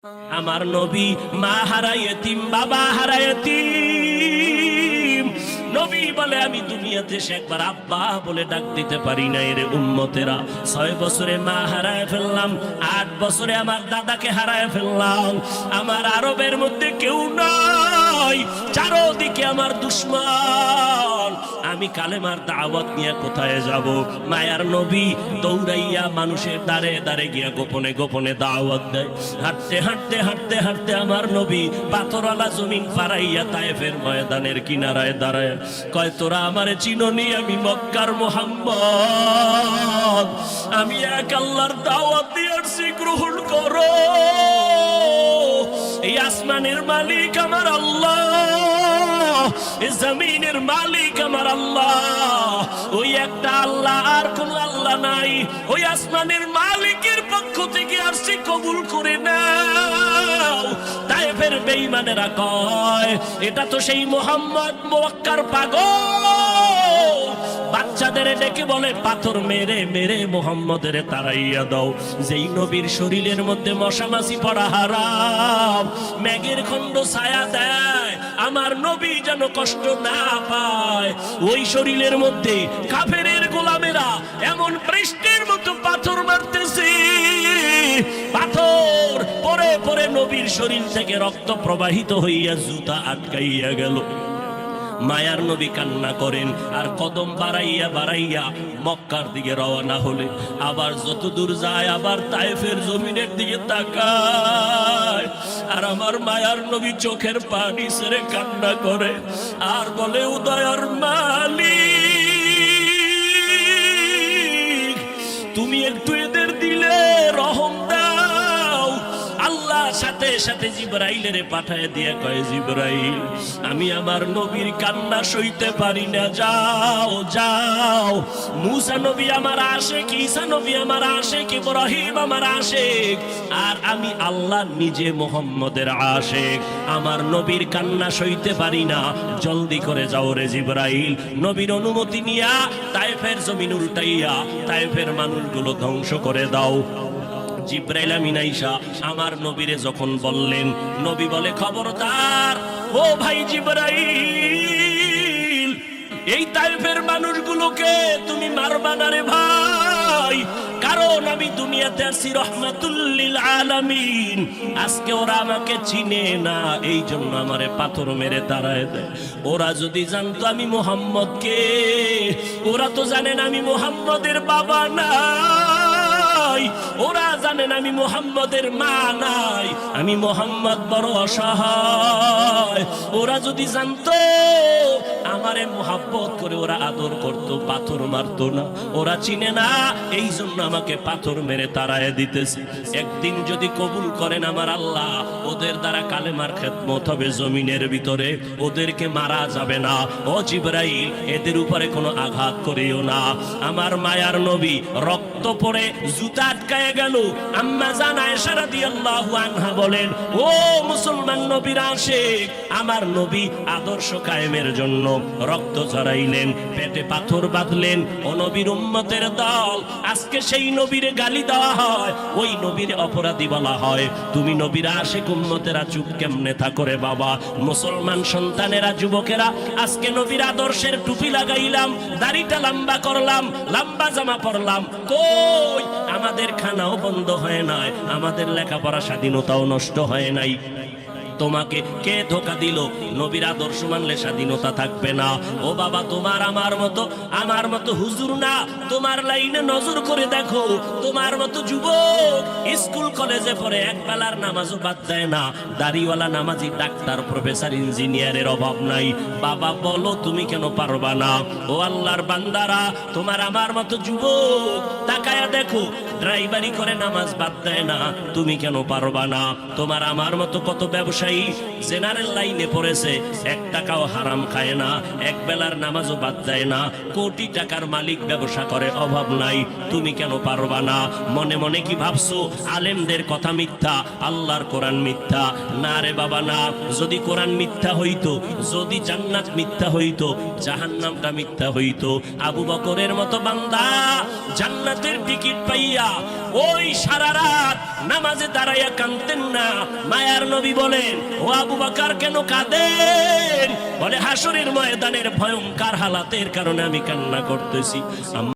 আমার নবী মা হারা ইতিম, বাবা হারা ইতিম। নবী বলে আমি দুনিয়াতে সে একবার আব্বা বলে ডাক দিতে পারি না। এর উম্মতেরা 6 বছরে মা হারায় ফেললাম, 8 বছরে আমার দাদাকে হারায় ফেললাম। আমার আরবের মধ্যে কেউ নাই, চারদিকে আমার দুশ্মন। আমি কালেমার দাওয়াত নিয়ে কোথায় যাব? মায়ার নবী দৌড়াইয়া মানুষের দ্বারে দ্বারে গিয়া গোপনে গোপনে দাওয়াত দেয়। হাঁটতে হাঁটতে হাঁটতে হাঁটতে আমার নবী পাথরওয়ালা জমিন পারাইয়া তায়েফের ময়দানের কিনারায় দাঁড়ায় কয়, তোরা আমারে চিনোনি? আমি মক্কার মুহাম্মদ। আমি এক আল্লাহর দাওয়াত দিয়ে আসছি, গ্রহণ করো। এই আসমানের মালিক আমার আল্লাহ, এই জমিনের মালিক আমার আল্লাহ। ওই একটা আল্লাহ, আর কোন আল্লাহ নাই। ওই আসমানের মালিকের পক্ষ থেকে আসছি, কবুল করে নাও। তায়েফের বেঈমানেরা কয়, এটা তো সেই মুহাম্মদ মক্কার পাগল। বাচ্চাদের ডেকে বলে, পাথর মেরে মেরে মুহাম্মদের তাড়াইয়া দাও। যেই নবীর শরীরের মধ্যে মশামাছি পড়া হারাম, মেঘের খণ্ড ছায়া দেয়, আমার নবী যেন কষ্ট না পায়। ওই শরীরের মধ্যে কাফেরের গোলামেরা এমন বৃষ্টির মতো পাথর মারতেছে, পাথর পরে পরে নবীর শরীর থেকে রক্ত প্রবাহিত হইয়া জুতা আটকাইয়া গেল। মায়ার নবী কান্না করেন, আর কদম বাড়াইয়া বাড়াইয়া মক্কার দিকে রওনা হলে আবার যত দূর যায় আবার তায়েফের জমিনের দিকে তাকায়। আর আমার মায়ার নবী চোখের পানি ছেড়ে কান্না করে আর বলে, উদয়ার মালিক, তুমি একটু এদের দিলে রহম দাও। আল্লাহ সাথে সাথে জিবরাইলের পাঠায় দিয়ে কয়, জিবরাইল, আমি আমার নবীর কান্না সইতে পারি না, যাও যাও। মুসা নবী আমার আশিক, ঈসা নবী আমার আশিক, ইব্রাহিম আমার আশিক, আর আমি আল্লাহ নিজে মুহাম্মদের আশিক। আমার নবীর কান্না সইতে পারি না, জলদি করে যাও রে জিবরাইল। নবীর অনুমতি নিয়া তায়েফের জমিন উল্টাইয়া তায়েফের মানুষগুলো ধ্বংস করে দাও। জিবরাইল আমিন আইসা আমার নবীরে যখন বললেন, নবী বলে, খবরদার ও ভাই জিবরাইল, এই তায়েফের মানুষগুলোকে তুমি মারবা না রে ভাই, কারণ আমি দুনিয়াতে আছি রহমাতুল লিল আলামিন। আজকে ওরা আমাকে চিনে না, এই জন্য আমারে পাথর মেরে তাড়ায় দেয়। ওরা যদি জানতো আমি মুহাম্মদকে, ওরা তো জানেন আমি মুহাম্মদের বাবা না, ওরা জানেন আমি মুহাম্মদের মা নাই, আমি মুহাম্মদ বড় অসহায়। ওরা যদি জানতো আমারে মুহাব্বত করে ওরা আদর করত, পাথর মারতো না। ওরা চিনে না, এই জন্য আমাকে পাথর মেরে তাড়ায় দিতেছে। একদিন যদি কবুল করেন আমার আল্লাহ, ওদের দ্বারা কালেমার খেদমত হবে জমিনের ভিতরে, ওদেরকে মারা যাবে না। ও জিবরাইল, এদের উপরে কোনো আঘাত করিও না। আমার মায়ার নবী রক্ত পড়ে জুতা আটকায় গেল। আম্মা জান আয়েশা রাদিয়াল্লাহু আনহা বলেন, ও মুসলমান নবীর আশিক, আমার নবী আদর্শ কায়েমের জন্য রক্ত ঝরাইলেন, পেটে পাথর বাঁধলেন। ও নবীর উম্মতের দল, আজকে সেই নবীরে গালি দেওয়া হয়, ওই নবীর অপরাধী বলা হয়। তুমি নবীর আশিক উম্মতেরা চুপ কেমনে থাকো রে বাবা? মুসলমান সন্তানেরা, যুবকেরা, আজকে নবীর আদর্শের টুপি লাগাইলাম, দাড়িটা লম্বা করলাম, লম্বা জামা পরলাম, কই আমাদের খানাও বন্ধ হয় নাই, আমাদের লেখাপড়া স্বাধীনতাও নষ্ট হয় নাই। তোমাকে কে ধোকা দিল? নবীর আদর্শ মানলে স্বাধীনতা থাকবে না। ও বাবা, তোমার আমার মতো হুজুর না, তোমার লাইনে নজর করে দেখো, তোমার মতো যুবক স্কুল কলেজে পড়ে এক বেলার নামাজও বাদ দেয় না, দাড়িওয়ালা নামাজি ডাক্তার প্রফেসর ইঞ্জিনিয়ারের অভাব নাই। বাবা বলো, তুমি কেন পারবা না? ও আল্লাহর বান্দারা, তোমার আমার মতো যুবক তাকায়া দেখো, ড্রাইভারি করে নামাজ বাদ দেয় না, তুমি কেন পারবা না? তোমার আমার মতো কত ব্যবসায়ী জেনারেল লাইনে পড়েছে, 1 টাকাও হারাম খায় না, এক বেলার নামাজও বাদ দেয় না, কোটি টাকার মালিক, ব্যবসা করে, অভাব নাই, তুমি কেন পারবা না? মনে মনে কি ভাবছো আলেমদের কথা মিথ্যা, আল্লাহর কোরআন মিথ্যা? না রে বাবা না। যদি কোরআন মিথ্যা হইতো, যদি জান্নাত মিথ্যা হইতো, জাহান্নামটা মিথ্যা হইতো। আবু বকরের মতো বান্দা জান্নাতের টিকিট পাইয়া ওই সারা রাত নামাজে দাঁড়াইয়া কাঁদতেন না। মায়ার নবী বলেন, ও আবু বকর কেন কাঁদেন? বলে, হাসরের ময়দানের ভয়ঙ্কর হালাতের কারণে আমি কান্না করতেছি।